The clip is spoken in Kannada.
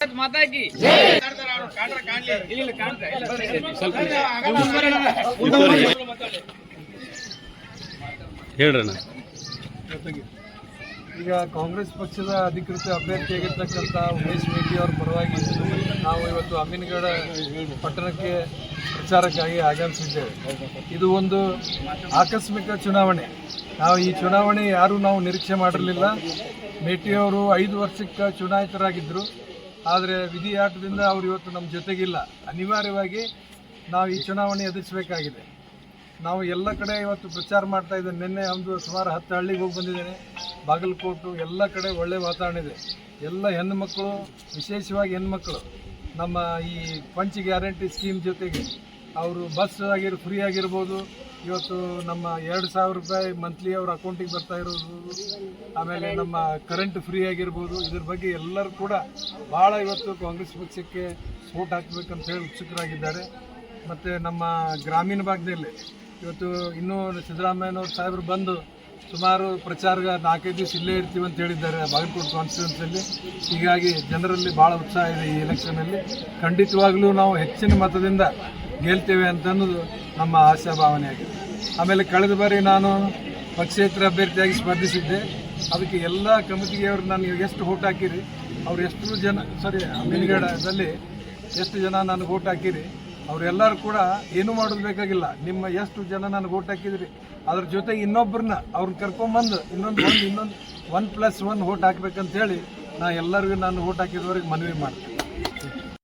ಮಾತಾ ಕಿ ಹೇಳ್ರಣ್ಣ. ಈಗ ಕಾಂಗ್ರೆಸ್ ಪಕ್ಷದ ಅಧಿಕೃತ ಅಭ್ಯರ್ಥಿಯಾಗಿರ್ತಕ್ಕಂಥ ಉಮೇಶ್ ಮೇಟಿ ಅವರ ಪರವಾಗಿ ನಾವು ಇವತ್ತು ಅಮೀನ್ಗಢ ಪಟ್ಟಣಕ್ಕೆ ಪ್ರಚಾರಕ್ಕಾಗಿ ಆಗಮಿಸಿದ್ದೇವೆ. ಇದು ಒಂದು ಆಕಸ್ಮಿಕ ಚುನಾವಣೆ. ನಾವು ಈ ಚುನಾವಣೆ ಯಾರೂ ನಾವು ನಿರೀಕ್ಷೆ ಮಾಡಿರಲಿಲ್ಲ. ಮೇಟಿಯವರು 5 ವರ್ಷಕ್ಕೆ ಚುನಾಯಿತರಾಗಿದ್ದರು. ಆದರೆ ವಿಧಿ ಆಟದಿಂದ ಅವರು ಇವತ್ತು ನಮ್ಮ ಜೊತೆಗಿಲ್ಲ. ಅನಿವಾರ್ಯವಾಗಿ ನಾವು ಈ ಚುನಾವಣೆ ಎದುರಿಸಬೇಕಾಗಿದೆ. ನಾವು ಎಲ್ಲ ಕಡೆ ಇವತ್ತು ಪ್ರಚಾರ ಮಾಡ್ತಾ ಇದ್ದೇನೆ. ನಿನ್ನೆ ಒಂದು ಸುಮಾರು 10 ಹಳ್ಳಿಗೆ ಹೋಗಿ ಬಂದಿದ್ದೇನೆ. ಬಾಗಲಕೋಟು ಎಲ್ಲ ಕಡೆ ಒಳ್ಳೆ ವಾತಾವರಣ ಇದೆ. ಎಲ್ಲ ಹೆಣ್ಣುಮಕ್ಕಳು, ವಿಶೇಷವಾಗಿ ಹೆಣ್ಮಕ್ಳು ನಮ್ಮ ಈ ಪಂಚ್ ಗ್ಯಾರಂಟಿ ಸ್ಕೀಮ್ ಜೊತೆಗೆ ಅವರು ಬಸ್ ಫ್ರೀ ಆಗಿರ್ಬೋದು. ಇವತ್ತು ನಮ್ಮ 2,000 ರೂಪಾಯಿ ಮಂತ್ಲಿ ಅವ್ರ ಅಕೌಂಟಿಗೆ ಬರ್ತಾ ಇರೋದು, ಆಮೇಲೆ ನಮ್ಮ ಕರೆಂಟ್ ಫ್ರೀ ಆಗಿರ್ಬೋದು. ಇದ್ರ ಬಗ್ಗೆ ಎಲ್ಲರೂ ಕೂಡ ಭಾಳ ಇವತ್ತು ಕಾಂಗ್ರೆಸ್ ಪಕ್ಷಕ್ಕೆ ವೋಟ್ ಹಾಕಬೇಕಂತ ಹೇಳಿ ಉತ್ಸುಕರಾಗಿದ್ದಾರೆ. ಮತ್ತು ನಮ್ಮ ಗ್ರಾಮೀಣ ಭಾಗದಲ್ಲಿ ಇವತ್ತು ಇನ್ನೂ ಸಿದ್ದರಾಮಯ್ಯನವ್ರ ಸಾಹೇಬರು ಬಂದು ಸುಮಾರು ಪ್ರಚಾರ 4-5 ದಿವಸ ಇಲ್ಲೇ ಇರ್ತೀವಿ ಅಂತ ಹೇಳಿದ್ದಾರೆ ಬಾಗಲಕೋಟೆ ಕಾನ್ಸ್ಟಿಟ್ಯೂನ್ಸಿಯಲ್ಲಿ. ಹೀಗಾಗಿ ಜನರಲ್ಲಿ ಭಾಳ ಉತ್ಸಾಹ ಇದೆ. ಈ ಎಲೆಕ್ಷನಲ್ಲಿ ಖಂಡಿತವಾಗಲೂ ನಾವು ಹೆಚ್ಚಿನ ಮತದಿಂದ ಗೆಲ್ತೇವೆ ಅಂತ ಅನ್ನೋದು ನಮ್ಮ ಆಶಾಭಾವನೆಯಾಗಿದೆ. ಆಮೇಲೆ ಕಳೆದ ಬಾರಿ ನಾನು ಪಕ್ಷೇತರ ಅಭ್ಯರ್ಥಿಯಾಗಿ ಸ್ಪರ್ಧಿಸಿದ್ದೆ. ಅದಕ್ಕೆ ಎಲ್ಲ ಕಮಿಟಿಗೆಯವರು ನನಗೆ ಎಷ್ಟು ವೋಟ್ ಹಾಕಿರಿ, ಅವ್ರು ಎಷ್ಟು ಜನ ಅಮೀನ್ಗಢದಲ್ಲಿ ಎಷ್ಟು ಜನ ನನಗೆ ವೋಟ್ ಹಾಕಿರಿ, ಅವರೆಲ್ಲರೂ ಕೂಡ ಏನೂ ಮಾಡೋದು ಬೇಕಾಗಿಲ್ಲ. ನಿಮ್ಮ ಎಷ್ಟು ಜನ ನನಗೆ ವೋಟ್ ಹಾಕಿದ್ರಿ ಅದ್ರ ಜೊತೆಗೆ ಇನ್ನೊಬ್ಬರನ್ನ ಅವ್ರನ್ನ ಕರ್ಕೊಂಬಂದು ಇನ್ನೊಂದು 1+1 ವೋಟ್ ಹಾಕ್ಬೇಕಂತೇಳಿ ಎಲ್ಲರಿಗೂ ನಾನು ವೋಟ್ ಹಾಕಿದವ್ರಿಗೆ ಮನವಿ ಮಾಡ್ತೀನಿ.